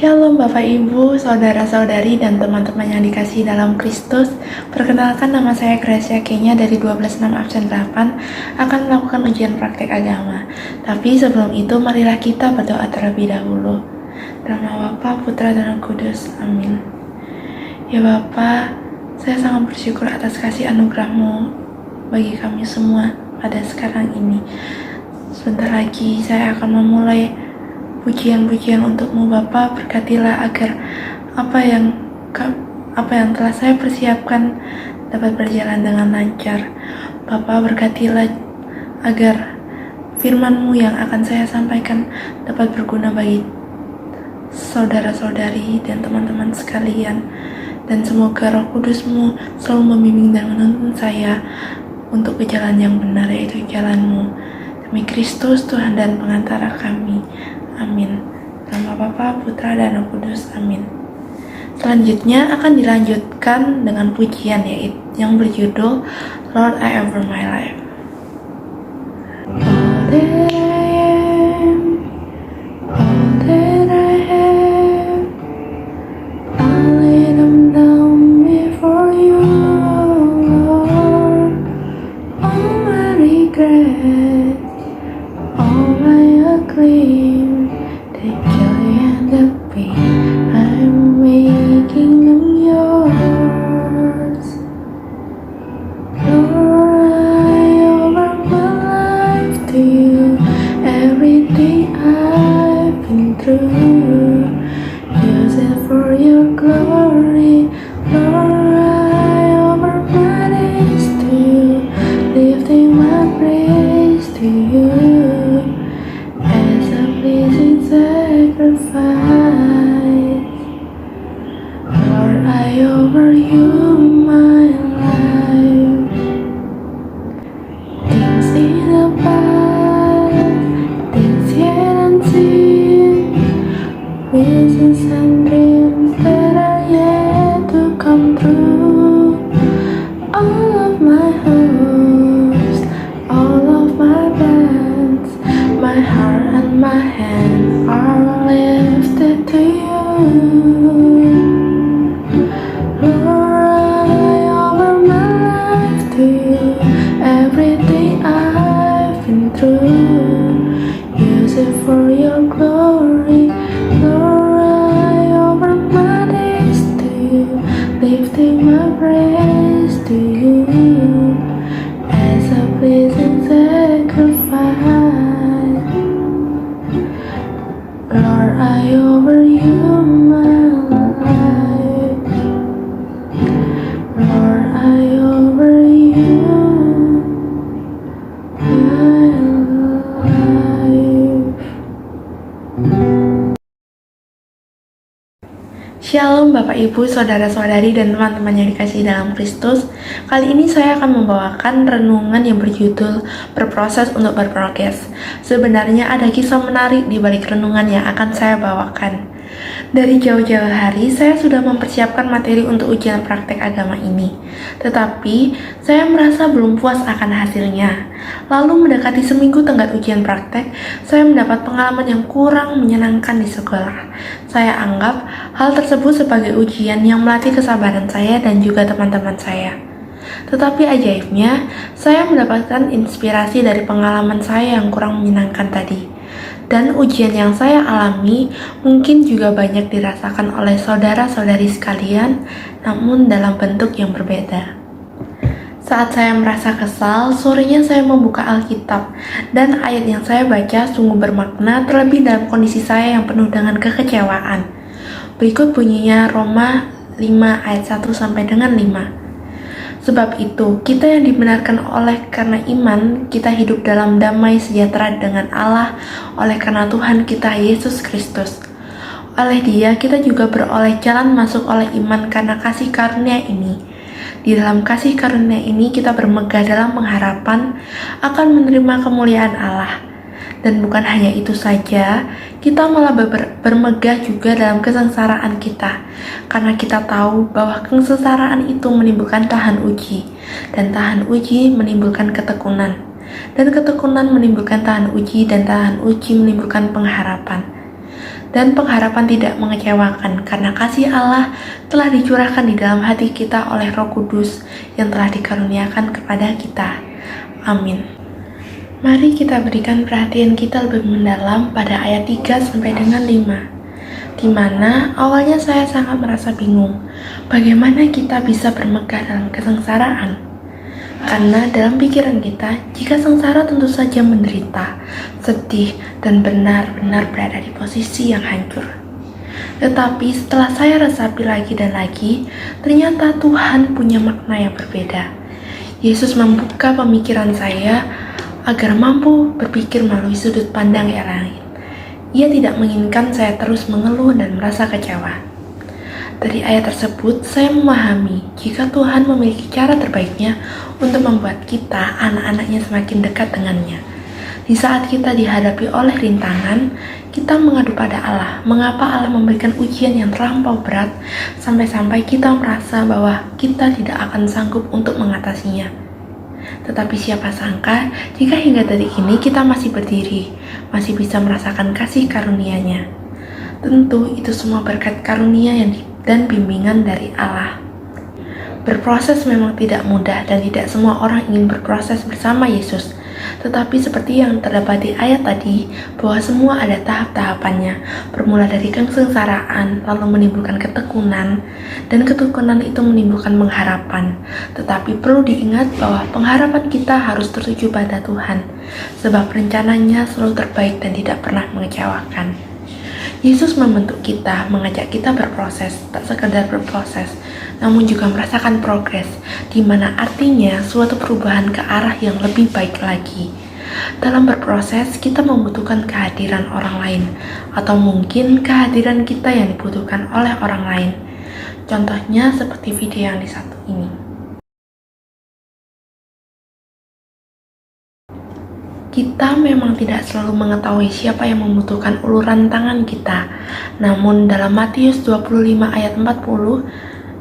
Shalom Bapak Ibu, Saudara-saudari dan teman-teman yang dikasihi dalam Kristus. Perkenalkan, nama saya Gracia Kenya dari 126 absen 8 akan melakukan ujian praktek agama. Tapi sebelum itu marilah kita berdoa terlebih dahulu. Dalam nama Bapa, Putra dan Roh Kudus. Amin. Ya Bapa, saya sangat bersyukur atas kasih anugerah-Mu bagi kami semua pada sekarang ini. Sebentar lagi saya akan memulai pujian-pujian untuk-Mu Bapa. Berkatilah agar apa yang telah saya persiapkan dapat berjalan dengan lancar. Bapa, berkatilah agar firman-Mu yang akan saya sampaikan dapat berguna bagi saudara-saudari dan teman-teman sekalian. Dan semoga Roh Kudus-Mu selalu membimbing dan menuntun saya untuk ke jalan yang benar, yaitu jalan-Mu. Demi Kristus Tuhan dan pengantara kami. Amin. Nama Bapa, Putra, dan Roh Kudus. Amin. Selanjutnya akan dilanjutkan dengan pujian yaitu yang berjudul Lord I Over My Life. All that I am, all that I have, I lay them down before you, Lord. All my regrets, all my ugly, the joy and the pain, I'm making them yours. Lord, I offer my life to you. Everything I've been through, use it for your glory. Lord, I offer my days to you, lifting my praise to you as a pleasing sacrifice. Lord, I offer you my life. Things in the past, things yet unseen, visions and dreams that are yet to come true. All of my hopes, all of my plans, my heart and my hands are lifted to you. Lord, I offer my life to you. Everything I've been through, use it for your glory. Lord, I offer my days to you, lifting my praise to you as a pleasing sacrifice. Lord, I offer you my life. Lord, I offer you my life. Shalom Bapak Ibu, Saudara-saudari dan teman-teman yang dikasihi dalam Kristus. Kali ini saya akan membawakan renungan yang berjudul Berproses untuk Berprogres. Sebenarnya ada kisah menarik di balik renungan yang akan saya bawakan. Dari jauh-jauh hari, saya sudah mempersiapkan materi untuk ujian praktek agama ini. Tetapi, saya merasa belum puas akan hasilnya. Lalu mendekati seminggu tenggat ujian praktek, saya mendapat pengalaman yang kurang menyenangkan di sekolah. Saya anggap hal tersebut sebagai ujian yang melatih kesabaran saya dan juga teman-teman saya. Tetapi ajaibnya, saya mendapatkan inspirasi dari pengalaman saya yang kurang menyenangkan tadi. Dan ujian yang saya alami mungkin juga banyak dirasakan oleh saudara-saudari sekalian, namun dalam bentuk yang berbeda. Saat saya merasa kesal, sorenya saya membuka Alkitab, dan ayat yang saya baca sungguh bermakna, terlebih dalam kondisi saya yang penuh dengan kekecewaan. Berikut bunyinya Roma 5 ayat 1 sampai dengan 5. Sebab itu, kita yang dibenarkan oleh karena iman, kita hidup dalam damai sejahtera dengan Allah oleh karena Tuhan kita Yesus Kristus. Oleh Dia, kita juga beroleh jalan masuk oleh iman karena kasih karunia ini. Di dalam kasih karunia ini, kita bermegah dalam pengharapan akan menerima kemuliaan Allah. Dan bukan hanya itu saja, kita malah bermegah juga dalam kesengsaraan kita, karena kita tahu bahwa kesengsaraan itu menimbulkan tahan uji, dan tahan uji menimbulkan ketekunan, dan ketekunan menimbulkan tahan uji, dan tahan uji menimbulkan pengharapan. dan pengharapan tidak mengecewakan karena kasih Allah telah dicurahkan di dalam hati kita oleh Roh Kudus yang telah dikaruniakan kepada kita. Amin. Mari kita berikan perhatian kita lebih mendalam pada ayat 3 sampai dengan 5. Di mana awalnya saya sangat merasa bingung bagaimana kita bisa bermegah dalam kesengsaraan. Karena dalam pikiran kita, jika sengsara tentu saja menderita, sedih, dan benar-benar berada di posisi yang hancur. Tetapi setelah saya resapi lagi dan lagi, ternyata Tuhan punya makna yang berbeda. Yesus membuka pemikiran saya agar mampu berpikir melalui sudut pandang yang lain. Ia tidak menginginkan saya terus mengeluh dan merasa kecewa. Dari ayat tersebut, saya memahami jika Tuhan memiliki cara terbaiknya untuk membuat kita, anak-anaknya, semakin dekat dengannya. Di saat kita dihadapi oleh rintangan, kita mengadu pada Allah. Mengapa Allah memberikan ujian yang terlampau berat sampai-sampai kita merasa bahwa kita tidak akan sanggup untuk mengatasinya? Tetapi siapa sangka jika hingga detik ini kita masih berdiri, masih bisa merasakan kasih karunia-Nya. Tentu itu semua berkat karunia dan bimbingan dari Allah. Berproses memang tidak mudah dan tidak semua orang ingin berproses bersama Yesus. Tetapi seperti yang terdapat di ayat tadi, bahwa semua ada tahap-tahapannya, bermula dari kesengsaraan, lalu menimbulkan ketekunan, dan ketekunan itu menimbulkan pengharapan. Tetapi perlu diingat bahwa pengharapan kita harus tertuju pada Tuhan, sebab rencananya selalu terbaik dan tidak pernah mengecewakan. Yesus membentuk kita, mengajak kita berproses, tak sekedar berproses, namun juga merasakan progres, di mana artinya suatu perubahan ke arah yang lebih baik lagi. Dalam berproses, kita membutuhkan kehadiran orang lain, atau mungkin kehadiran kita yang dibutuhkan oleh orang lain. Contohnya seperti video yang di satu ini. Kita memang tidak selalu mengetahui siapa yang membutuhkan uluran tangan kita. Namun dalam Matius 25 ayat 40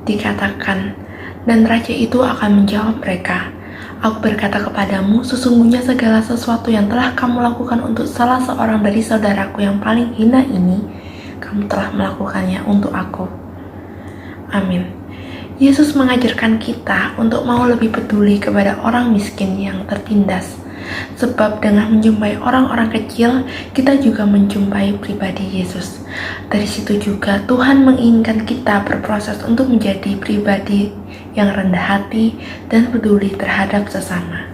dikatakan, dan raja itu akan menjawab mereka, "Aku berkata kepadamu, sesungguhnya segala sesuatu yang telah kamu lakukan untuk salah seorang dari saudaraku yang paling hina ini, kamu telah melakukannya untuk aku." Amin. Yesus mengajarkan kita untuk mau lebih peduli kepada orang miskin yang tertindas. Sebab dengan menjumpai orang-orang kecil, kita juga menjumpai pribadi Yesus. Dari situ juga Tuhan menginginkan kita berproses untuk menjadi pribadi yang rendah hati dan peduli terhadap sesama.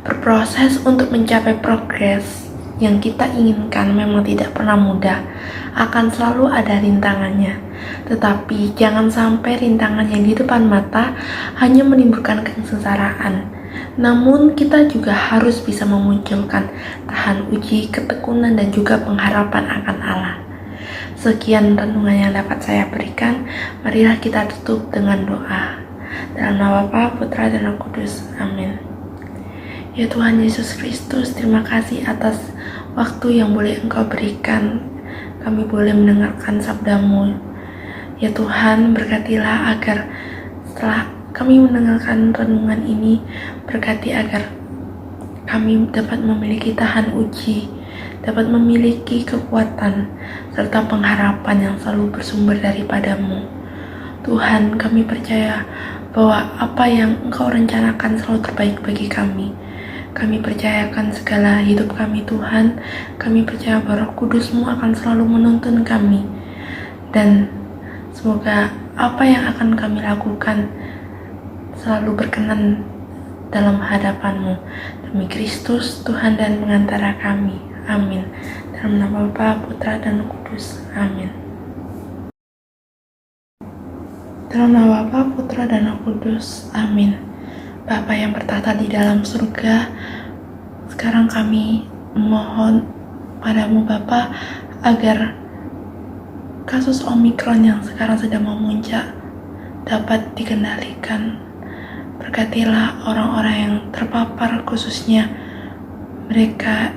Berproses untuk mencapai progres yang kita inginkan memang tidak pernah mudah, akan selalu ada rintangannya. Tetapi jangan sampai rintangan yang di depan mata hanya menimbulkan kesengsaraan. Namun kita juga harus bisa memunculkan tahan uji, ketekunan, dan juga pengharapan akan Allah. Sekian renungan yang dapat saya berikan. Marilah kita tutup dengan doa. Dalam nama Bapa, Putra, dan Roh Kudus. Amin. Ya Tuhan Yesus Kristus, terima kasih atas waktu yang boleh Engkau berikan. Kami boleh mendengarkan sabda-Mu. Ya Tuhan, berkatilah agar setelah kami mendengarkan renungan ini, berkati agar kami dapat memiliki tahan uji, dapat memiliki kekuatan, serta pengharapan yang selalu bersumber daripada-Mu. Tuhan, kami percaya bahwa apa yang Engkau rencanakan selalu terbaik bagi kami. Kami percayakan segala hidup kami, Tuhan. Kami percaya bahwa Roh Kudus-Mu akan selalu menuntun kami. Dan semoga apa yang akan kami lakukan selalu berkenan dalam hadapan-Mu. Demi Kristus, Tuhan dan pengantara kami. Amin. Dalam nama Bapa, Putra, dan Roh Kudus. Amin. Dalam nama Bapa, Putra, dan Roh Kudus. Amin. Bapa yang bertahta di dalam surga, sekarang kami memohon padamu Bapa agar kasus Omikron yang sekarang sedang memuncak dapat dikendalikan. Berkatilah orang-orang yang terpapar, khususnya mereka,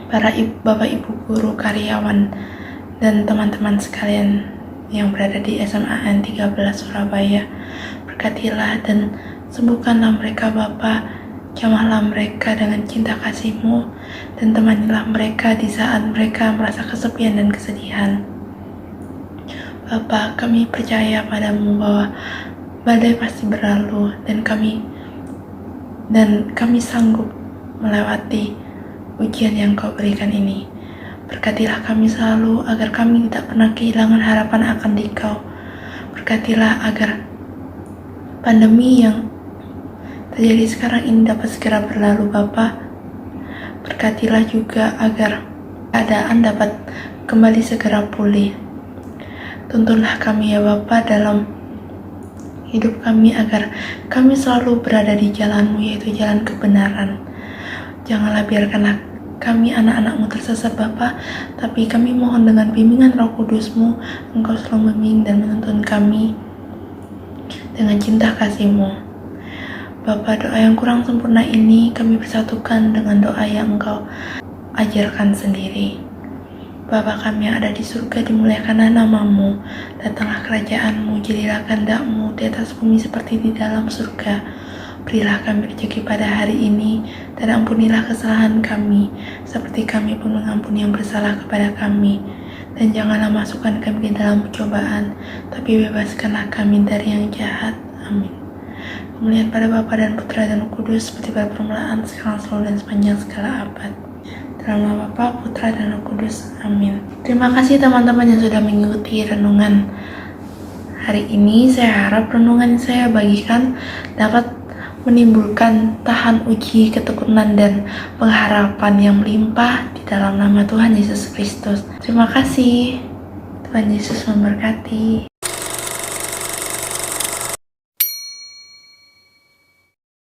para bapak ibu guru, karyawan, dan teman-teman sekalian yang berada di SMAN 13 Surabaya. Berkatilah dan sembuhkanlah mereka Bapa. Jamahlah mereka dengan cinta kasih-Mu, dan temanilah mereka di saat mereka merasa kesepian dan kesedihan. Bapa, kami percaya padamu bahwa badai pasti berlalu, dan kami sanggup melewati ujian yang Kau berikan ini. Berkatilah kami selalu agar kami tidak pernah kehilangan harapan akan Dikau. Berkatilah agar pandemi yang terjadi sekarang ini dapat segera berlalu, Bapa. Berkatilah juga agar keadaan dapat kembali segera pulih. Tuntunlah kami ya Bapa dalam hidup kami agar kami selalu berada di jalan-Mu, yaitu jalan kebenaran. Janganlah biarkanlah kami anak-anak-Mu tersesat Bapa, tapi kami mohon dengan bimbingan Roh Kudus-Mu, Engkau selalu membimbing dan menuntun kami dengan cinta kasih-Mu. Bapa, doa yang kurang sempurna ini kami bersatukan dengan doa yang Engkau ajarkan sendiri. Bapa kami yang ada di surga, dimuliakanlah nama-Mu, datanglah kerajaan-Mu, jadilah kehendak-Mu di atas bumi seperti di dalam surga. Berilah kami rezeki pada hari ini, dan ampunilah kesalahan kami, seperti kami pun mengampuni yang bersalah kepada kami. Dan janganlah masukkan kami ke dalam percobaan, tapi bebaskanlah kami dari yang jahat. Amin. Kemuliaan pada Bapa dan Putra dan Roh Kudus, seperti pada permulaan, sekarang, selalu, dan sepanjang segala abad. Dalam nama Bapa, Putra, dan Roh Kudus. Amin. Terima kasih teman-teman yang sudah mengikuti renungan hari ini. Saya harap renungan yang saya bagikan dapat menimbulkan tahan uji, ketekunan, dan pengharapan yang melimpah di dalam nama Tuhan Yesus Kristus. Terima kasih. Tuhan Yesus memberkati.